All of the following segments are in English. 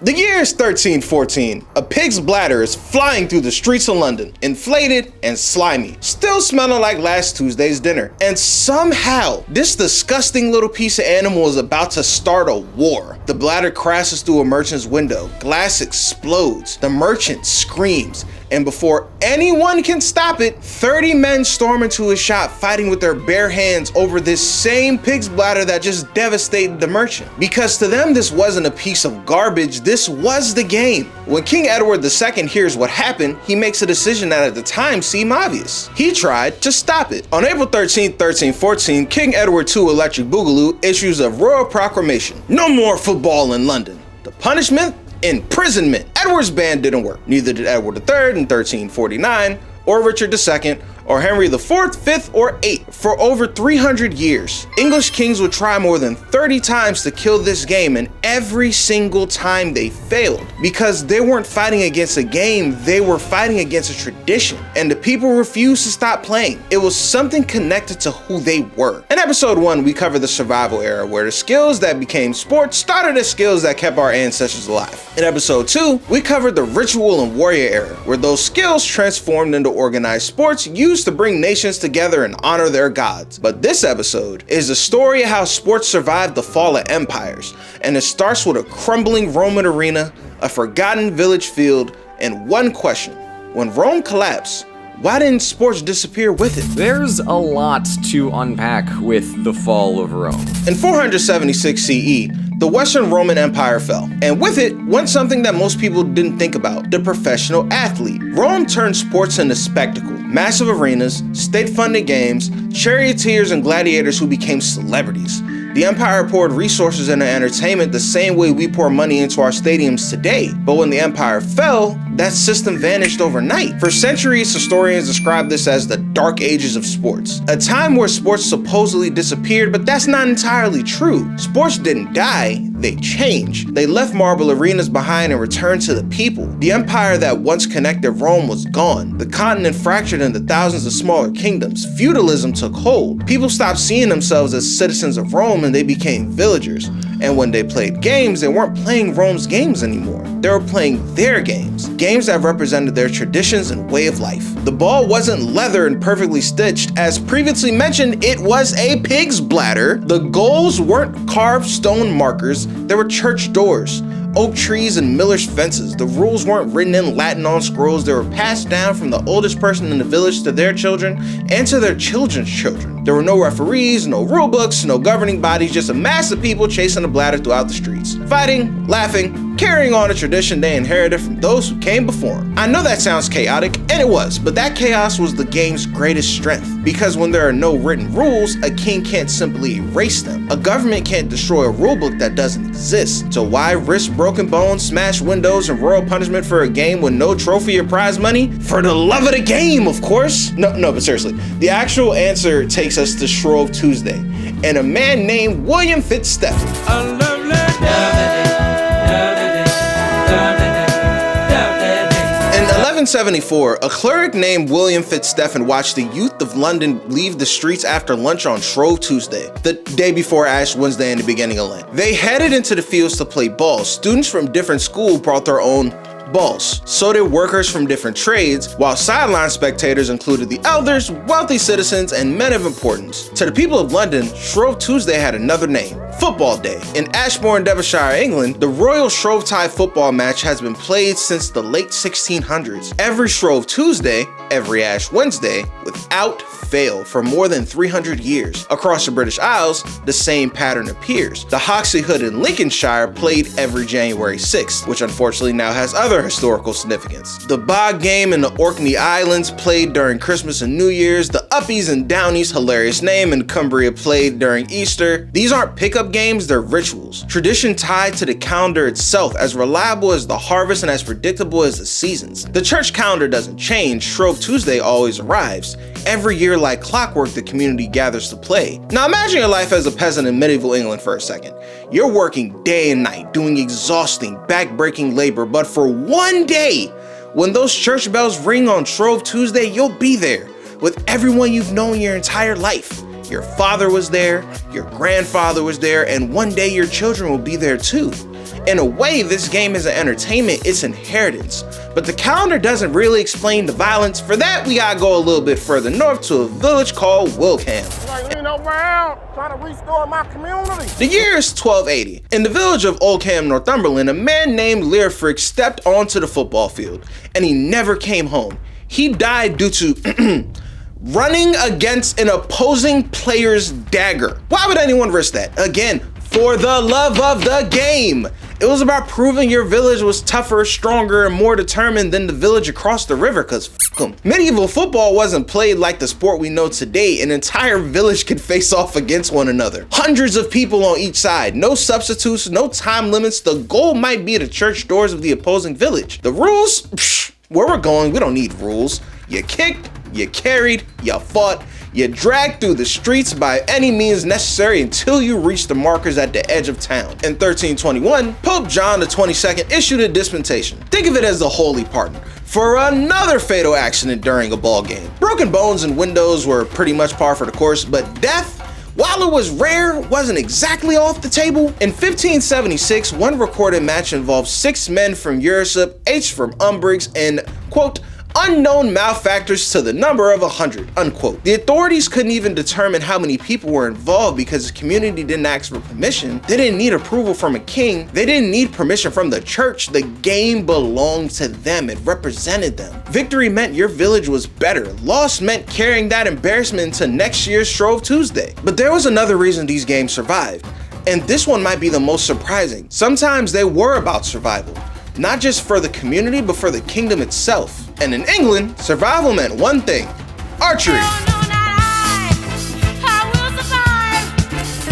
The year is 1314. A pig's bladder is flying through the streets of London, inflated and slimy, still smelling like last Tuesday's dinner. And somehow, this disgusting little piece of animal is about to start a war. The bladder crashes through a merchant's window, glass explodes, the merchant screams, and before anyone can stop it, 30 men storm into his shop fighting with their bare hands over this same pig's bladder that just devastated the merchant. Because to them, this wasn't a piece of garbage, this was the game. When King Edward II hears what happened, he makes a decision that at the time seemed obvious. He tried to stop it. On April 13, 1314, King Edward II Electric Boogaloo issues a royal proclamation. No more football in London. The punishment? Imprisonment. Edward's ban didn't work. Neither did Edward III in 1349, or Richard II, or Henry IV, V, or VIII. For over 300 years, English kings would try more than 30 times to kill this game, and every single time they failed. Because they weren't fighting against a game, they were fighting against a tradition, and the people refused to stop playing. It was something connected to who they were. In episode 1, we covered the survival era, where the skills that became sports started as skills that kept our ancestors alive. In episode 2, we covered the ritual and warrior era, where those skills transformed into organized sports used to bring nations together and honor their gods. But this episode is a story of how sports survived the fall of empires, and it starts with a crumbling Roman arena, a forgotten village field, and one question: when Rome collapsed, why didn't sports disappear with it? There's a lot to unpack with the fall of Rome. In 476 CE, the Western Roman Empire fell, and with it went something that most people didn't think about: the professional athlete. Rome turned sports into spectacle. Massive arenas, state-funded games, charioteers, and gladiators who became celebrities. The empire poured resources into entertainment the same way we pour money into our stadiums today. But when the empire fell, that system vanished overnight. For centuries, historians describe this as the dark ages of sports, a time where sports supposedly disappeared, but that's not entirely true. Sports didn't die, they changed. They left marble arenas behind and returned to the people. The empire that once connected Rome was gone. The continent fractured into thousands of smaller kingdoms. Feudalism took hold. People stopped seeing themselves as citizens of Rome and they became villagers. And when they played games, they weren't playing Rome's games anymore. They were playing their games. Games that represented their traditions and way of life. The ball wasn't leather and perfectly stitched. As previously mentioned, it was a pig's bladder. The goals weren't carved stone markers. They were church doors, oak trees, and miller's fences. The rules weren't written in Latin on scrolls. They were passed down from the oldest person in the village to their children and to their children's children. There were no referees, no rule books, no governing bodies, just a mass of people chasing a bladder throughout the streets, fighting, laughing, carrying on a tradition they inherited from those who came before them. I know that sounds chaotic, and it was, but that chaos was the game's greatest strength. Because when there are no written rules, a king can't simply erase them. A government can't destroy a rulebook that doesn't exist. So why risk broken bones, smashed windows, and royal punishment for a game with no trophy or prize money? For the love of the game, of course. No, but seriously, the actual answer takes us to Shrove Tuesday and a man named William Fitzstephen. In 1174, a cleric named William Fitzstephen watched the youth of London leave the streets after lunch on Shrove Tuesday, the day before Ash Wednesday and the beginning of Lent. They headed into the fields to play ball. Students from different schools brought their own balls. So did workers from different trades, while sideline spectators included the elders, wealthy citizens, and men of importance. To the people of London, Shrove Tuesday had another name: Football Day. In Ashbourne, Devonshire, England, the Royal Shrovetide football match has been played since the late 1600s. Every Shrove Tuesday, every Ash Wednesday, without fail, for more than 300 years. Across the British Isles, the same pattern appears. The Hoxie Hood in Lincolnshire played every January 6th, which unfortunately now has other historical significance. The Bog Game in the Orkney Islands played during Christmas and New Year's. The Uppies and Downies, hilarious name, in Cumbria played during Easter. These aren't pickup games, they're rituals. Tradition tied to the calendar itself, as reliable as the harvest and as predictable as the seasons. The church calendar doesn't change, Shrove Tuesday always arrives. Every year, like clockwork, the community gathers to play. Now imagine your life as a peasant in medieval England for a second. You're working day and night, doing exhausting, back-breaking labor, but for one day, when those church bells ring on Shrove Tuesday, you'll be there with everyone you've known your entire life. Your father was there, your grandfather was there, and one day your children will be there too. In a way, this game isn't entertainment, it's inheritance. But the calendar doesn't really explain the violence. For that, we gotta go a little bit further north to a village called Wilkham. Trying to restore my community. The year is 1280. In the village of Oldham, Northumberland, a man named Leofric stepped onto the football field, and he never came home. He died due to running against an opposing player's dagger. Why would anyone risk that? Again, for the love of the game. It was about proving your village was tougher, stronger, and more determined than the village across the river, cause f*** them. Medieval football wasn't played like the sport we know today. An entire village could face off against one another. Hundreds of people on each side, no substitutes, no time limits. The goal might be the church doors of the opposing village. The rules? Psh, where we're going, we don't need rules. You kicked, you carried, you fought, you dragged through the streets by any means necessary until you reached the markers at the edge of town. In 1321, Pope John XXII issued a dispensation. Think of it as the holy pardon for another fatal accident during a ball game. Broken bones and windows were pretty much par for the course, but death, while it was rare, wasn't exactly off the table. In 1576, one recorded match involved 6 men from Europe, 8 from Umbrigs, and, quote, unknown malefactors to the number of 100, unquote. The authorities couldn't even determine how many people were involved because the community didn't ask for permission. They didn't need approval from a king. They didn't need permission from the church. The game belonged to them. It represented them. Victory meant your village was better. Loss meant carrying that embarrassment into next year's Shrove Tuesday. But there was another reason these games survived, and this one might be the most surprising. Sometimes they were about survival. Not just for the community, but for the kingdom itself. And in England, survival meant one thing: archery.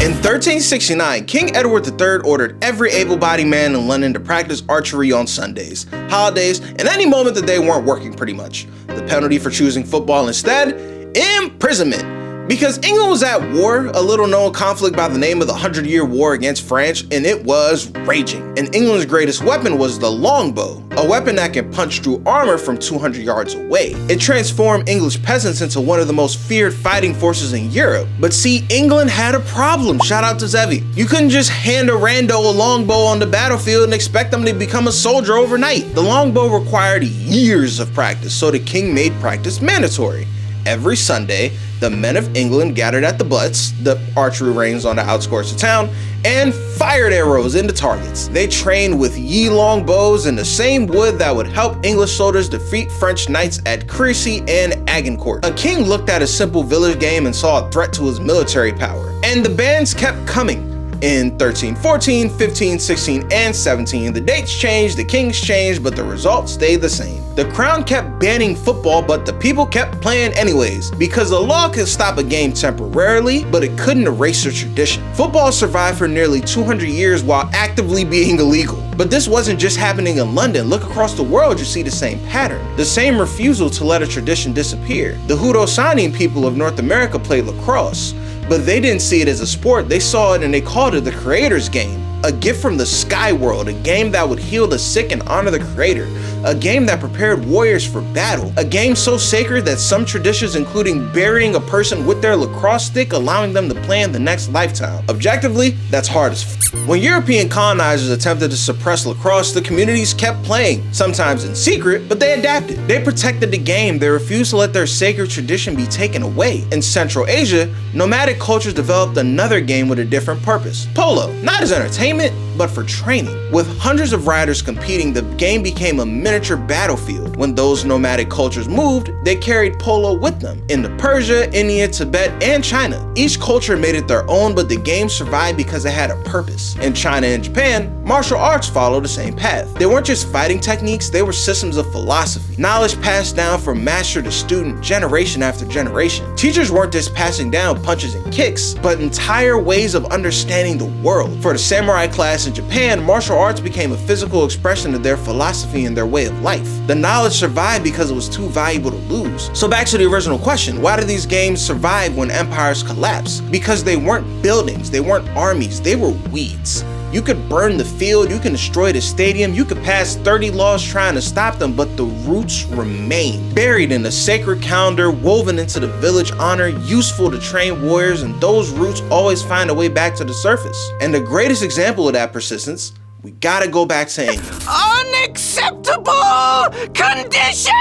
In 1369, King Edward III ordered every able-bodied man in London to practice archery on Sundays, holidays, and any moment that they weren't working pretty much. The penalty for choosing football instead? Imprisonment. Because England was at war, a little-known conflict by the name of the 100-Year War against France, and it was raging. And England's greatest weapon was the longbow, a weapon that can punch through armor from 200 yards away. It transformed English peasants into one of the most feared fighting forces in Europe. But see, England had a problem. Shout out to Zevi. You couldn't just hand a rando a longbow on the battlefield and expect them to become a soldier overnight. The longbow required years of practice, so the king made practice mandatory. Every Sunday, the men of England gathered at the butts, the archery range on the outskirts of town, and fired arrows into targets. They trained with ye-long bows and the same wood that would help English soldiers defeat French knights at Crécy and Agincourt. A king looked at a simple village game and saw a threat to his military power, and the bands kept coming. In 1314, 15, 16, and 17, the dates changed, the kings changed, but the results stayed the same. The crown kept banning football, but the people kept playing anyways, because the law could stop a game temporarily, but it couldn't erase the tradition. Football survived for nearly 200 years while actively being illegal. But this wasn't just happening in London. Look across the world, you see the same pattern. The same refusal to let a tradition disappear. The Haudenosaunee people of North America played lacrosse, but they didn't see it as a sport. They saw it and they called it the creator's game. A gift from the sky world, a game that would heal the sick and honor the creator, a game that prepared warriors for battle, a game so sacred that some traditions, including burying a person with their lacrosse stick, allowing them to play in the next lifetime. Objectively, that's hard as f. When European colonizers attempted to suppress lacrosse, the communities kept playing, sometimes in secret, but they adapted. They protected the game. They refused to let their sacred tradition be taken away. In Central Asia, nomadic cultures developed another game with a different purpose: polo. Not as entertainment, but for training. With hundreds of riders competing, the game became a miniature battlefield. When those nomadic cultures moved, they carried polo with them. Into Persia, India, Tibet, and China. Each culture made it their own, but the game survived because it had a purpose. In China and Japan, martial arts followed the same path. They weren't just fighting techniques, they were systems of philosophy. Knowledge passed down from master to student, generation after generation. Teachers weren't just passing down punches and kicks, but entire ways of understanding the world. For the samurai class in Japan, martial arts became a physical expression of their philosophy and their way of life. The knowledge survived because it was too valuable to lose. So back to the original question, why did these games survive when empires collapsed? Because they weren't buildings, they weren't armies, they were weeds. You could burn the field, you can destroy the stadium, you could pass 30 laws trying to stop them, but the roots remained. Buried in the sacred calendar, woven into the village honor, useful to train warriors, and those roots always find a way back to the surface. And the greatest example of that persistence we gotta go back to England. Unacceptable condition!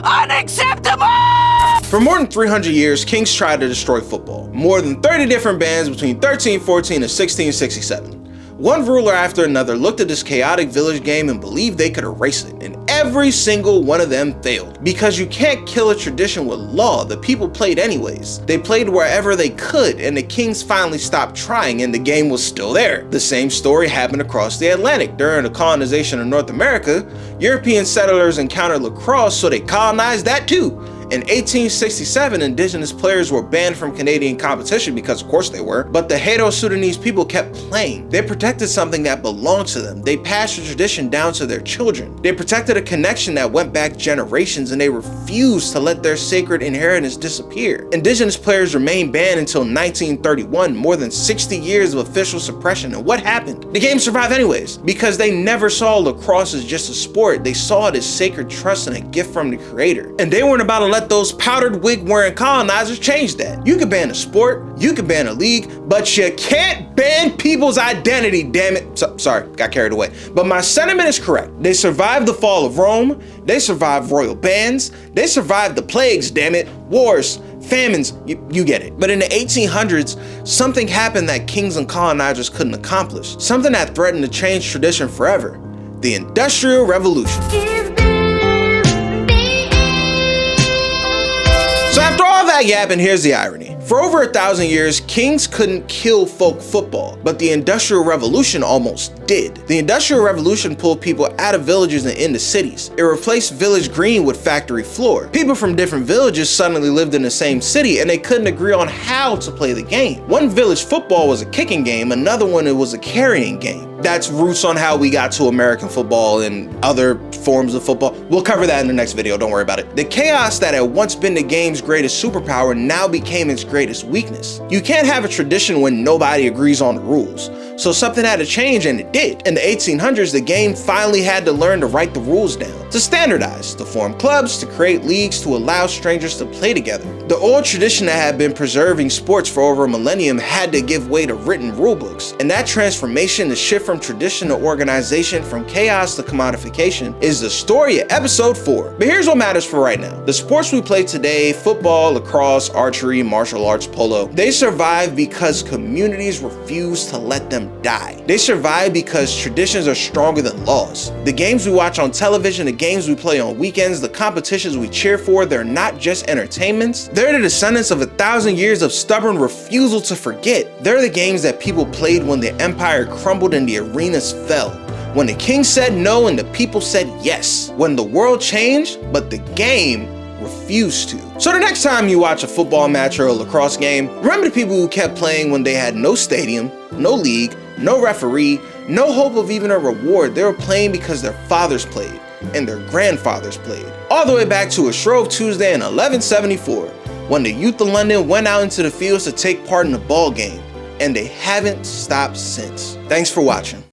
Unacceptable! For more than 300 years, kings tried to destroy football. More than 30 different bans between 1314 and 1667. One ruler after another looked at this chaotic village game and believed they could erase it, and every single one of them failed. Because you can't kill a tradition with law, the people played anyways. They played wherever they could, and the kings finally stopped trying and the game was still there. The same story happened across the Atlantic. During the colonization of North America, European settlers encountered lacrosse, so they colonized that too. In 1867, indigenous players were banned from Canadian competition because of course they were, but the Hato-Sudanese people kept playing. They protected something that belonged to them. They passed the tradition down to their children. They protected a connection that went back generations, and they refused to let their sacred inheritance disappear. Indigenous players remained banned until 1931, more than 60 years of official suppression. And what happened? The game survived anyways, because they never saw lacrosse as just a sport. They saw it as sacred trust and a gift from the creator. And they weren't about to let those powdered wig wearing colonizers change that. You can ban a sport, you can ban a league, but you can't ban people's identity, damn it. Sorry, got carried away. But my sentiment is correct. They survived the fall of Rome, they survived royal bans, they survived the plagues, damn it, wars, famines, you get it. But in the 1800s, something happened that kings and colonizers couldn't accomplish. Something that threatened to change tradition forever. The Industrial Revolution. So after all that yapping, here's the irony. For over 1,000 years, kings couldn't kill folk football, but the Industrial Revolution almost did. The Industrial Revolution pulled people out of villages and into cities. It replaced village green with factory floor. People from different villages suddenly lived in the same city and they couldn't agree on how to play the game. One village football was a kicking game, another one it was a carrying game. That's roots on how we got to American football and other forms of football. We'll cover that in the next video, don't worry about it. The chaos that had once been the game's greatest superpower now became its greatest weakness. You can't have a tradition when nobody agrees on the rules. So something had to change, and it did. In the 1800s, the game finally had to learn to write the rules down, to standardize, to form clubs, to create leagues, to allow strangers to play together. The old tradition that had been preserving sports for over a millennium had to give way to written rulebooks. And that transformation, the shift from tradition to organization, from chaos to commodification, is the story of episode 4. But here's what matters for right now. The sports we play today, football, lacrosse, archery, martial arts, polo, they survive because communities refuse to let them die. They survive because traditions are stronger than laws. The games we watch on television, the games we play on weekends, the competitions we cheer for, they're not just entertainments. They're the descendants of 1,000 years of stubborn refusal to forget. They're the games that people played when the empire crumbled and the arenas fell. When the king said no and the people said yes. When the world changed, but the game refused to. So the next time you watch a football match or a lacrosse game, remember the people who kept playing when they had no stadium, no league, no referee, no hope of even a reward. They were playing because their fathers played and their grandfathers played. All the way back to a Shrove Tuesday in 1174, when the youth of London went out into the fields to take part in the ball game, and they haven't stopped since. Thanks for watching.